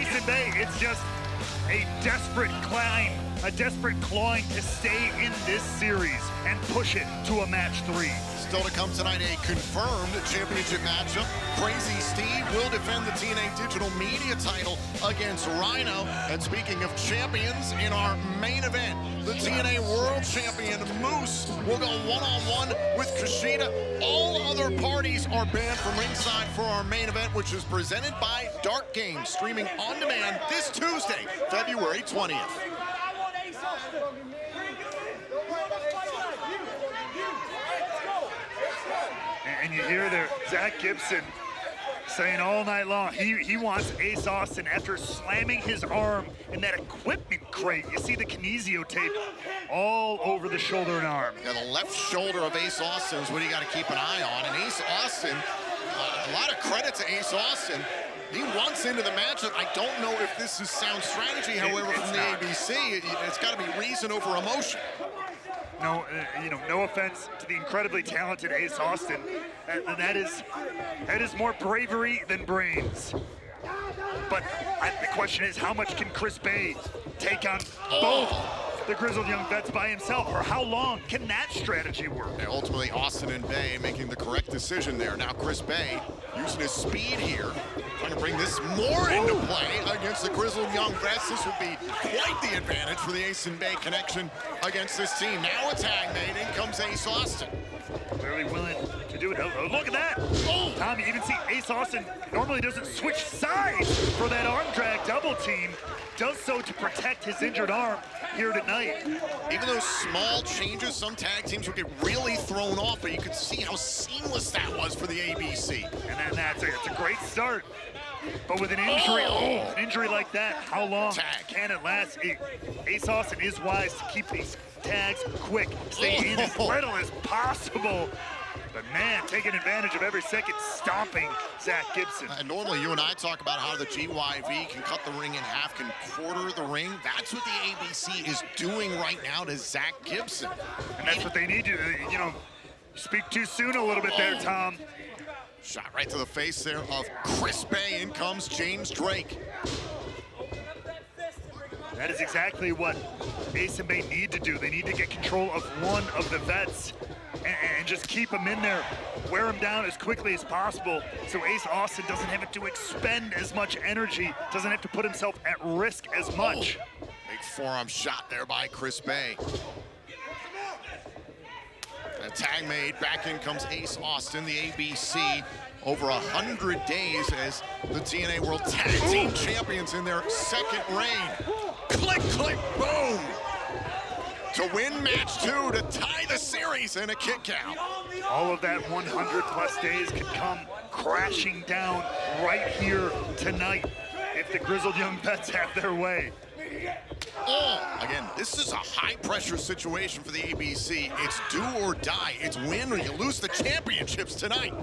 Ace Bay, it's just a desperate climb, a desperate clawing to stay in this series and push it to a match 3. Still to come tonight, a confirmed championship matchup. Crazy Steve will defend the TNA Digital Media title against Rhino. And speaking of champions, in our main event, the TNA World Champion Moose will go one-on-one with Kushida. All other parties are banned from ringside for our main event, which is presented by Dark Games, streaming on demand this Tuesday, February 20th. And you hear there, Zach Gibson saying all night long, he wants Ace Austin after slamming his arm in that equipment crate. You see the kinesio tape all over the shoulder and arm. Yeah, the left shoulder of Ace Austin is what you got to keep an eye on. And Ace Austin, a lot of credit to Ace Austin. He wants into the matchup. I don't know if this is sound strategy, however, from the ABC. It's got to be reason over emotion. No, no offense to the incredibly talented Ace Austin. That is more bravery than brains. But the question is, how much can Chris Bay take on both the Grizzled Young Vets by himself, or how long can that strategy work? And ultimately, Austin and Bay making the correct decision there. Now Chris Bay using his speed here, trying to bring this more into play against the Grizzled Young Vets. This would be quite the advantage for the Ace and Bay connection against this team. Now a tag made, in comes Ace Austin. Clearly willing to do it. Oh, look at that. Tom, you even see Ace Austin normally doesn't switch sides for that arm drag double team. Does so to protect his injured arm here tonight. Even those small changes, some tag teams will get really thrown off, but you can see how seamless that was for the ABC. And then it's a great start. But with an injury, an injury like that, how long can it last? Ace Austin is wise to keep these tags quick, stay in as little as possible. But man, taking advantage of every second, stomping Zach Gibson. Normally you and I talk about how the GYV can cut the ring in half, can quarter the ring. That's what the ABC is doing right now to Zach Gibson. And that's what they need to, speak too soon a little bit there, Tom. Shot right to the face there of Chris Bay. In comes James Drake. That is exactly what Ace and Bay need to do. They need to get control of one of the vets and just keep him in there, wear him down as quickly as possible so Ace Austin doesn't have to expend as much energy, doesn't have to put himself at risk as much. Big forearm shot there by Chris Bay. A tag made, back in comes Ace Austin, the ABC. Over 100 days as the TNA World Tag Team Champions in their second reign. Click, click, boom! To win match 2, to tie the series in a kick out. All of that 100+ days could come crashing down right here tonight if the Grizzled Young Vets have their way. Again, this is a high-pressure situation for the ABC. It's do or die. It's win or you lose the championships tonight.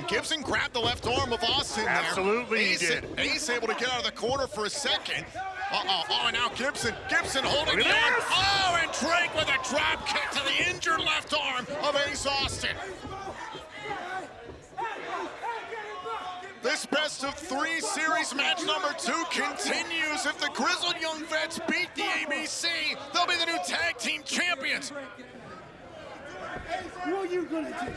Gibson grabbed the left arm of Austin there. Absolutely, he did. Ace able to get out of the corner for a second. Now Gibson holding the arm. And Drake with a drop kick to the injured left arm of Ace Austin. This best-of-3 series match number 2 continues. If the Grizzled Young Vets beat the ABC, they'll be the new tag team champions. What are you gonna do?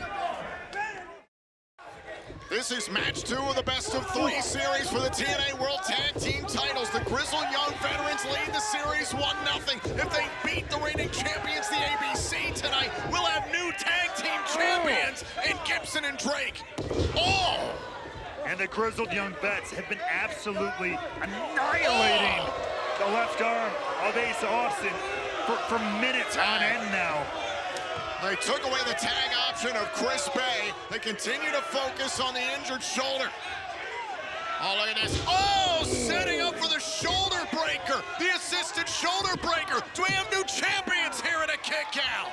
This is match 2 of the best-of-3 series for the TNA World Tag Team titles. The Grizzled Young Veterans lead the series 1-0. If they beat the reigning champions, the ABC, tonight, we'll have new tag team champions in Gibson and Drake. And the Grizzled Young Vets have been absolutely annihilating the left arm of Ace Austin for minutes on end now. They took away the tag option of Chris Bay. They continue to focus on the injured shoulder. Look at this. Setting up for the shoulder breaker. The assisted shoulder breaker. Do we have new champions here at a kick out?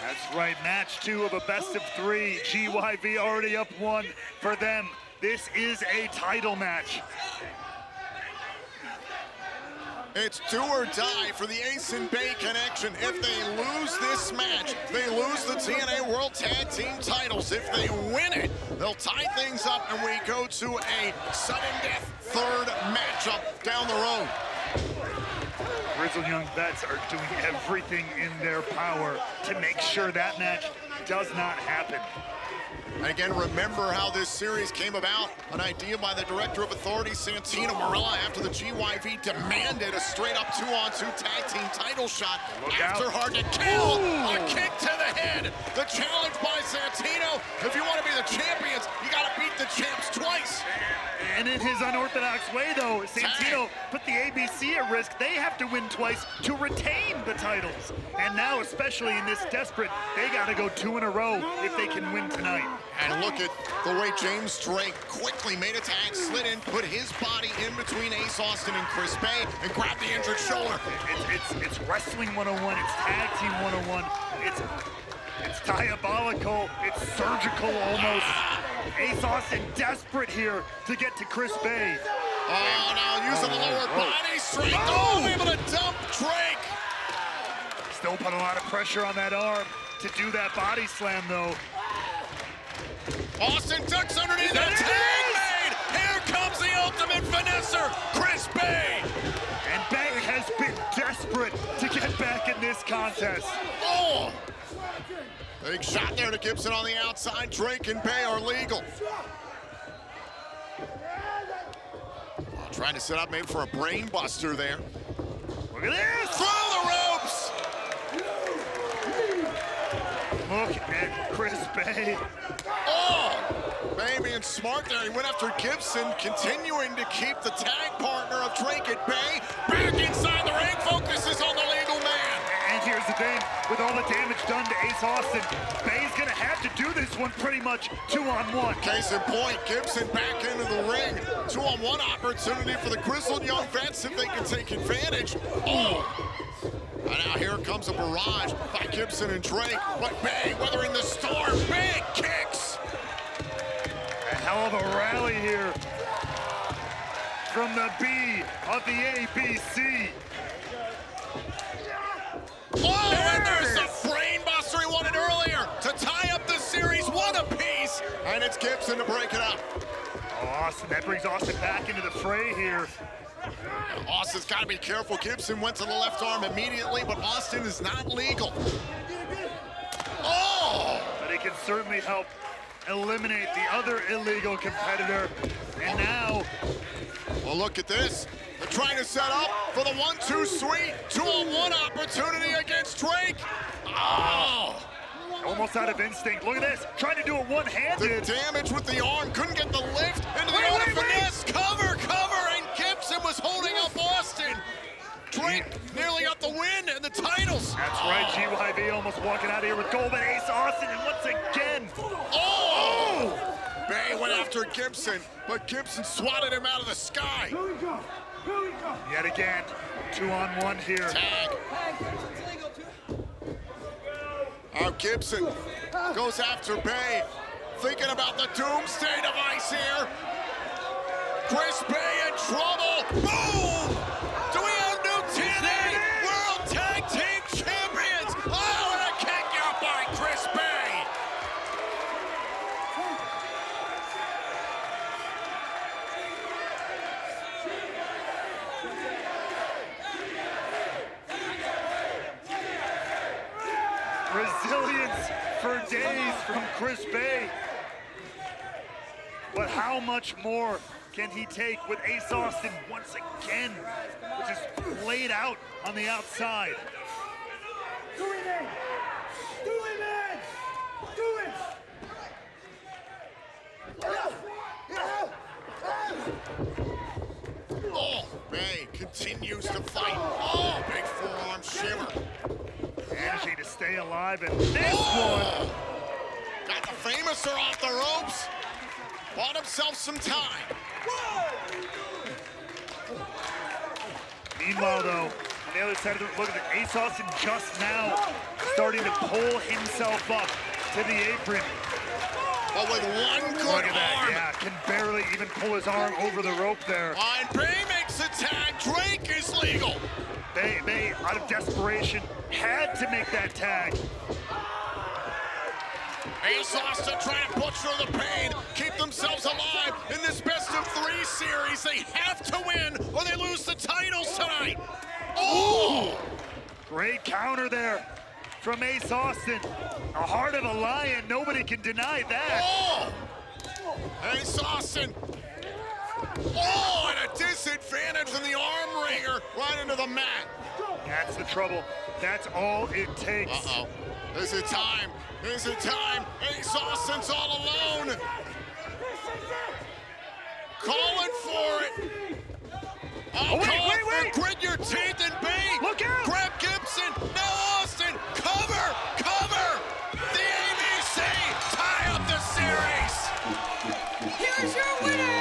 That's right, match 2 of a best-of-3. GYV already up 1 for them. This is a title match. It's do or die for the Ace and Bay connection. If they lose this match, they lose the TNA World Tag Team titles. If they win it, they'll tie things up, and we go to a sudden death third matchup down the road. Grizzled Young Vets are doing everything in their power to make sure that match does not happen. And again, remember how this series came about. An idea by the Director of Authority, Santino Marella, after the GYV demanded a straight-up 2-on-2 tag team title shot. After Hard to Kill, a kick to the head. The challenge by Santino. If you want to be the champions, you got to beat the champs twice. And in his unorthodox way, though, Santino put the ABC at risk. They have to win twice to retain the titles. And now, especially in this desperate, they got to go 2 in a row if they can win tonight. And look at the way James Drake quickly made a tag, slid in, put his body in between Ace Austin and Chris Bay, and grabbed the injured shoulder. It's wrestling 101. It's tag team 101. It's diabolical. It's surgical almost. Ace Austin desperate here to get to Chris Bay. Oh, now using the lower body strength. Oh, able to dump Drake. Still put a lot of pressure on that arm to do that body slam, though. Austin ducks underneath the tag made. Here comes the ultimate finesser, Chris Bay. And Bay has been desperate to get back in this contest. Oh! Big shot there to Gibson on the outside. Drake and Bay are legal. Trying to set up maybe for a brain buster there. Look at this! Through the ropes! Look at Chris Bay. Oh! Bay being smart there. He went after Gibson, continuing to keep the tag partner of Drake at Bay. Back inside the ring, focuses on the legal man. And here's the thing, with all the damage done to Ace Austin, Bay's gonna have to do this one pretty much 2-on-1. Case in point, Gibson back into the ring. 2-on-1 opportunity for the Grizzled Young Vets if they can take advantage. Oh! And now here comes a barrage by Gibson and Drake. But Bay weathering the storm. Big kicks. A hell of a rally here from the B of the ABC. Oh, and there's the brain buster he wanted earlier to tie up the series, one apiece. And it's Gibson to break it up. Oh, Austin, that brings Austin back into the fray here. Austin's got to be careful. Gibson went to the left arm immediately, but Austin is not legal. Oh! But it can certainly help eliminate the other illegal competitor. And now... Well, look at this. They're trying to set up for the 1-2 sweet. 2-on-1 opportunity against Drake. Oh! Almost out of instinct. Look at this. Trying to do it one-handed. The damage with the arm. Couldn't get the lift into the other finesse. Cover, and Gibson was holding up Austin. Drake nearly got the win and the titles. That's right. GYV almost walking out of here with gold, but Ace Austin, and once again. Oh! Bay went after Gibson, but Gibson swatted him out of the sky. Yet again, 2-on-1 here. Tag. Gibson goes after Bay, thinking about the doomsday device here. Chris Bay in trouble. Boom! Do we have new TNA World Tag Team Champions? Oh, and a kick out by Chris Bay. Resilience for days from Chris Bay. But how much more can he take with Ace Austin once again, which is laid out on the outside? Do it, man! Do it, man! Do it! Oh, Bay continues to fight. Oh, big forearm shiver. Energy to stay alive, and this one. Got the Famouser off the ropes. Bought himself some time. Meanwhile, though, on the other side of the look at the Ace Austin just now starting to pull himself up to the apron. But with one good Look at that, arm. yeah, can barely even pull his arm over the rope there. And Bay makes wants the tag. Drake is legal. They, out of desperation, had to make that tag. Ace Austin trying to push through the pain, keep themselves alive in this best-of-3 series. They have to win or they lose the titles tonight. Oh! Great counter there from Ace Austin. The heart of a lion, nobody can deny that. Oh! Ace Austin. Oh, and a disadvantage from the arm wringer right into the mat. That's the trouble. That's all it takes. Uh-oh. Is it time? Is it time? Ace Austin's all alone. Calling for it. Oh, wait. Grit your teeth and bait. Look out. Grab Gibson. Now Austin. Cover. The ABC tie up the series. Here's your winner,